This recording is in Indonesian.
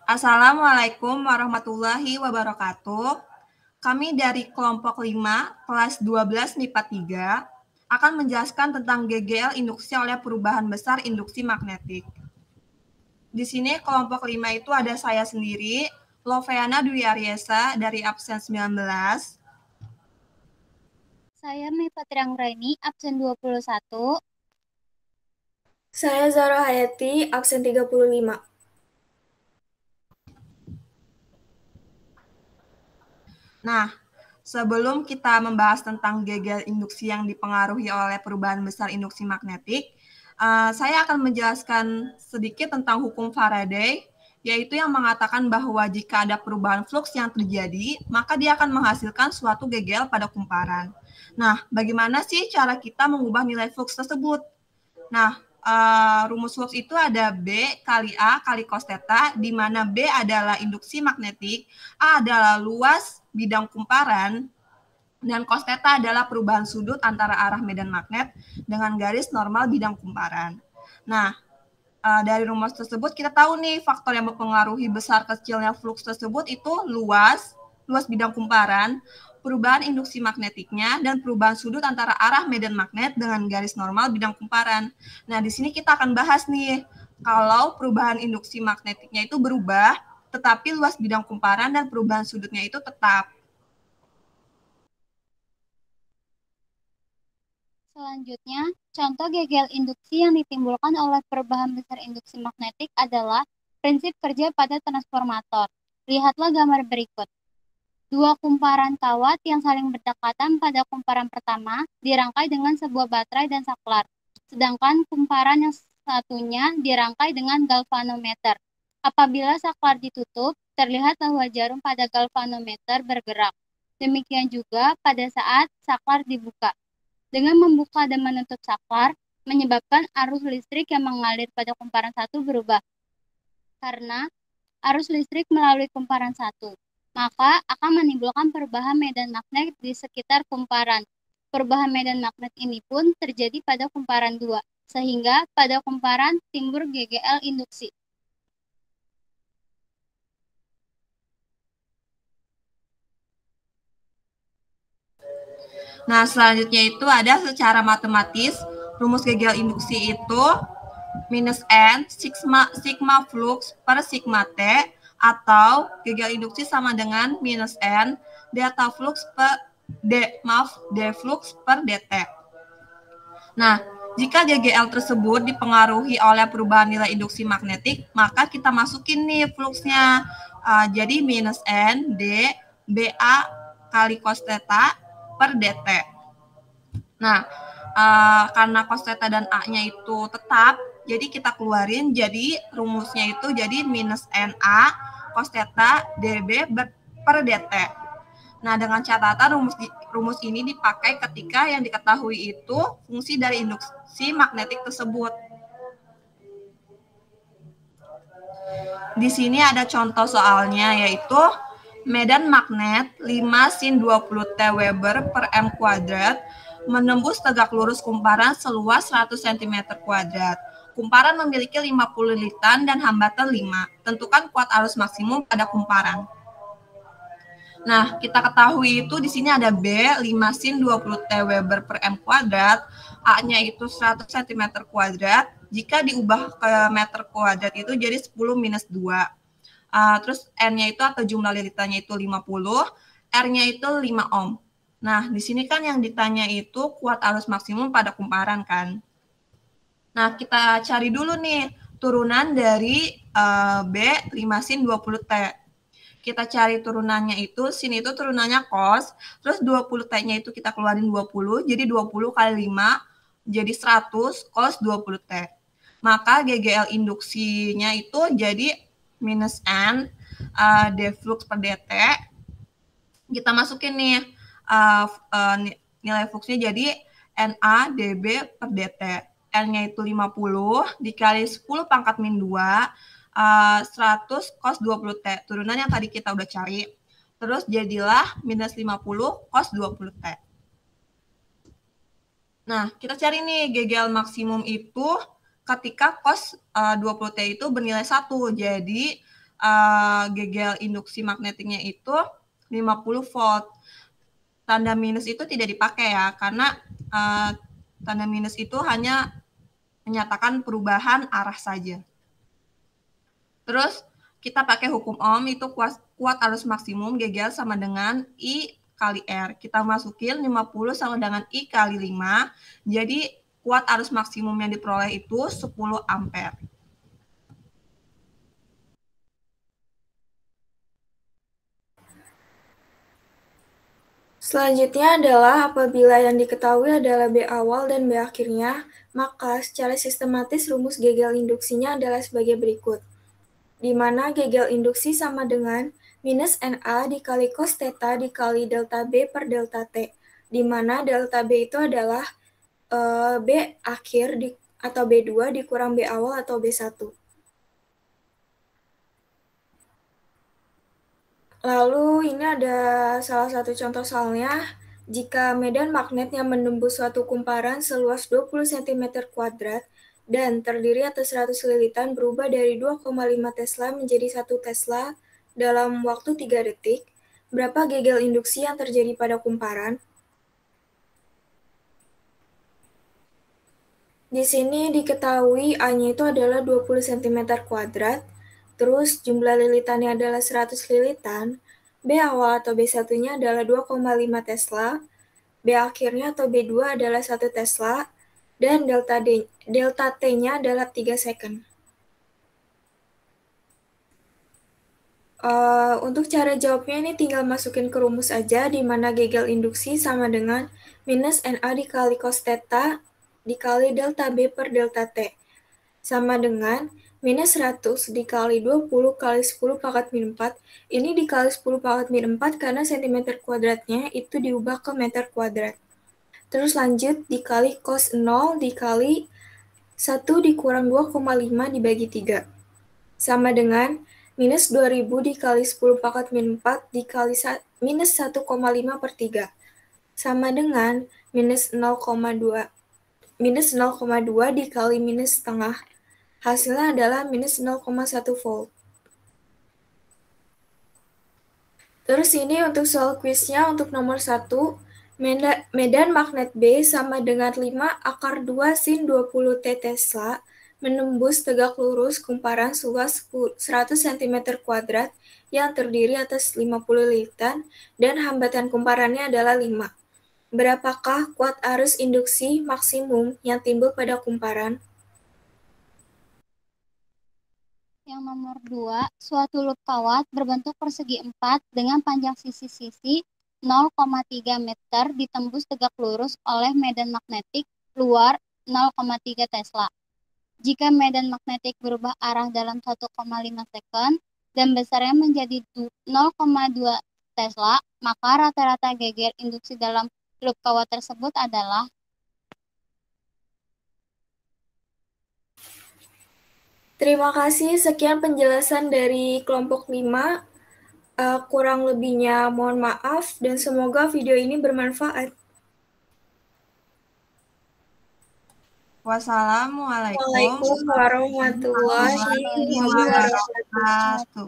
Assalamualaikum warahmatullahi wabarakatuh. Kami dari kelompok 5, kelas 12 MIPA 3, akan menjelaskan tentang GGL induksi oleh perubahan besar induksi magnetik. Di sini kelompok 5 itu ada saya sendiri, Loveana Dwi Aryesa dari absen 19. Saya Mifa Trianggraini, absen 21. Saya Zara Hayati, absen 35. Nah, sebelum kita membahas tentang GGL induksi yang dipengaruhi oleh perubahan besar induksi magnetik, saya akan menjelaskan sedikit tentang hukum Faraday, yaitu yang mengatakan bahwa jika ada perubahan flux yang terjadi, maka dia akan menghasilkan suatu GGL pada kumparan. Nah, bagaimana sih cara kita mengubah nilai flux tersebut? Nah, rumus flux itu ada B kali A kali cos theta, di mana B adalah induksi magnetik, A adalah luas bidang kumparan, dan cos theta adalah perubahan sudut antara arah medan magnet dengan garis normal bidang kumparan. Nah, dari rumus tersebut kita tahu nih faktor yang mempengaruhi besar kecilnya flux tersebut itu luas bidang kumparan, perubahan induksi magnetiknya, dan perubahan sudut antara arah medan magnet dengan garis normal bidang kumparan. Nah, di sini kita akan bahas nih, kalau perubahan induksi magnetiknya itu berubah, tetapi luas bidang kumparan dan perubahan sudutnya itu tetap. Selanjutnya, contoh GGL induksi yang ditimbulkan oleh perubahan besar induksi magnetik adalah prinsip kerja pada transformator. Lihatlah gambar berikut. Dua kumparan kawat yang saling berdekatan pada kumparan pertama dirangkai dengan sebuah baterai dan saklar, sedangkan kumparan yang satunya dirangkai dengan galvanometer. Apabila saklar ditutup, terlihat bahwa jarum pada galvanometer bergerak. Demikian juga pada saat saklar dibuka. Dengan membuka dan menutup saklar, menyebabkan arus listrik yang mengalir pada kumparan satu berubah. Karena arus listrik melalui kumparan satu, maka akan menimbulkan perubahan medan magnet di sekitar kumparan. Perubahan medan magnet ini pun terjadi pada kumparan 2, sehingga pada kumparan timbul GGL induksi. Nah, selanjutnya itu ada secara matematis, rumus GGL induksi itu minus N sigma flux per sigma T, atau GGL induksi sama dengan minus N delta flux per D flux per dt. Nah, jika GGL tersebut dipengaruhi oleh perubahan nilai induksi magnetik, maka kita masukin nih fluxnya. Jadi minus N D BA kali cos theta per dt. Nah, karena cos theta dan A-nya itu tetap, jadi kita keluarin, jadi rumusnya itu jadi minus NA cos theta dB per dt. Nah, dengan catatan rumus ini dipakai ketika yang diketahui itu fungsi dari induksi magnetik tersebut. Di sini ada contoh soalnya, yaitu medan magnet 5 sin 20 T Weber per M kuadrat menembus tegak lurus kumparan seluas 100 cm kuadrat. Kumparan memiliki 50 lilitan dan hambatan 5. Tentukan kuat arus maksimum pada kumparan. Nah, kita ketahui itu di sini ada B 5 sin 20 T Weber per M kuadrat, A-nya itu 100 cm kuadrat. Jika diubah ke meter kuadrat itu jadi 10 minus 2. Terus N-nya itu atau jumlah lilitannya itu 50, R-nya itu 5 ohm. Nah, di sini kan yang ditanya itu kuat arus maksimum pada kumparan kan. Nah, kita cari dulu nih turunan dari B 5 sin 20 T. Kita cari turunannya itu, sin itu turunannya cos, terus 20 T-nya itu kita keluarin 20, jadi 20 kali 5, jadi 100 cos 20 T. Maka GGL induksinya itu jadi minus N D flux per dt. Kita masukin nih nilai fluxnya jadi NA dB per dt. N-nya itu 50 dikali 10 pangkat min 2, 100 cos 20 T. Turunan yang tadi kita udah cari. Terus jadilah minus 50 cos 20 T. Nah, kita cari nih GGL maksimum itu ketika cos 20 T itu bernilai 1. Jadi gegel induksi magnetiknya itu 50 volt. Tanda minus itu tidak dipakai ya, karena tanda minus itu hanya menyatakan perubahan arah saja. Terus kita pakai hukum Ohm, itu kuat arus maksimum gegel sama dengan I kali R. Kita masukin 50 sama dengan I kali 5, jadi kuat arus maksimum yang diperoleh itu 10 ampere. Selanjutnya adalah apabila yang diketahui adalah B awal dan B akhirnya, maka secara sistematis rumus gegel induksinya adalah sebagai berikut. Di mana gegel induksi sama dengan minus NA dikali cos theta dikali delta B per delta T. Di mana delta B itu adalah B akhir atau B2 dikurang B awal atau B1. Lalu ini ada salah satu contoh soalnya, jika medan magnet yang menembus suatu kumparan seluas 20 cm kuadrat dan terdiri atas 100 lilitan berubah dari 2,5 Tesla menjadi 1 Tesla dalam waktu 3 detik, berapa gegel induksi yang terjadi pada kumparan? Di sini diketahui A-nya itu adalah 20 cm kuadrat, terus jumlah lilitannya adalah 100 lilitan, B awal atau B1-nya adalah 2,5 Tesla, B akhirnya atau B2 adalah 1 Tesla, dan delta T-nya adalah 3 second. Untuk cara jawabnya ini tinggal masukin ke rumus aja, di mana gegel induksi sama dengan minus NA dikali cos theta dikali delta B per delta T. Sama dengan minus 100 dikali 20 kali 10 pangkat min 4. Ini dikali 10 pangkat min 4 karena cm kuadratnya itu diubah ke meter kuadrat. Terus lanjut dikali cos 0 dikali 1 dikurang 2,5 dibagi 3. Sama dengan minus 2000 dikali 10 pangkat min 4 dikali minus 1,5 per 3. Sama dengan minus 0,2 dikali minus setengah. Hasilnya adalah minus 0,1 volt. Terus ini untuk soal kuisnya untuk nomor 1, medan magnet B sama dengan 5 akar 2 sin 20 T Tesla menembus tegak lurus kumparan seluas 100 cm kuadrat yang terdiri atas 50 lilitan dan hambatan kumparannya adalah 5. Berapakah kuat arus induksi maksimum yang timbul pada kumparan? Yang nomor 2, suatu loop kawat berbentuk persegi 4 dengan panjang sisi-sisi 0,3 meter ditembus tegak lurus oleh medan magnetik luar 0,3 Tesla. Jika medan magnetik berubah arah dalam 1,5 second dan besarnya menjadi 0,2 Tesla, maka rata-rata gegel induksi dalam loop kawat tersebut adalah. Terima kasih, sekian penjelasan dari kelompok 5. Kurang lebihnya mohon maaf dan semoga video ini bermanfaat. Wassalamualaikum Waalaikumsalam warahmatullahi wabarakatuh.